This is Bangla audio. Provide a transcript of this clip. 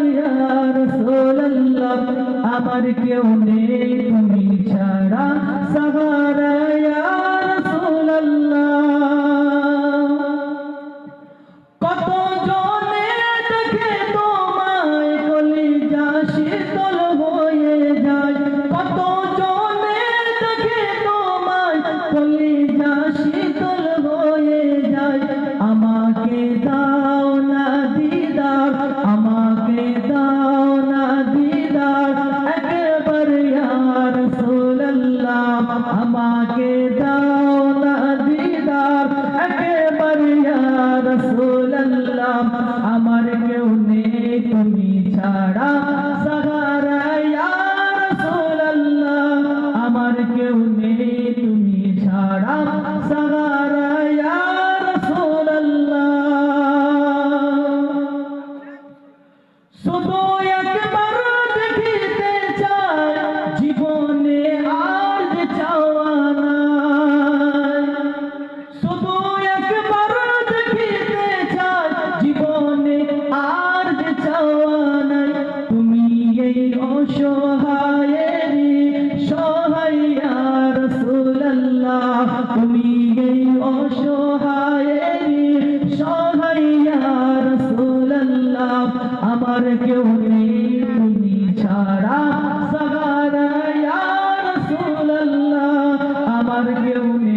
ইয়া রাসূলুল্লাহ আমার কেউ নেই তুমি ছাড়া সাহারা ইয়া রাসূলুল্লাহ কত জনে দেখে তোমায় কলিজা শীতল হয়ে যায় কত জনে দেখে তোমায় কলিজা শীতল হয়ে যায় আমাকে দাও না দিদার আমাকে দাও না দিদার একবার ইয়া রাসূলুল্লাহ আমাকে দাও না দিদার একবার ইয়া রাসূলুল্লাহ আমার কেউ নেই তুমি ছাড়া সাহারা ইয়া রাসূলুল্লাহ আমার কেউ নেই তুমি ছাড়া সাহারা ইয়া রাসূলুল্লাহ শুধু একবার দেখিতে চাই জীবনে আর যে চাওয়া নাই শুধু একবার দেখিতে চাই জীবনে আর যে চাওয়া নাই তুমি এই অসহায়েরই সহায় ইয়া রাসূলুল্লাহ তুমি এই অসহায়েরই সহায় ইয়া রাসূলুল্লাহ আমার কেউ নেই তুমি ছাড়া সাহারা ইয়া রাসূলুল্লাহ আমার কেউ নেই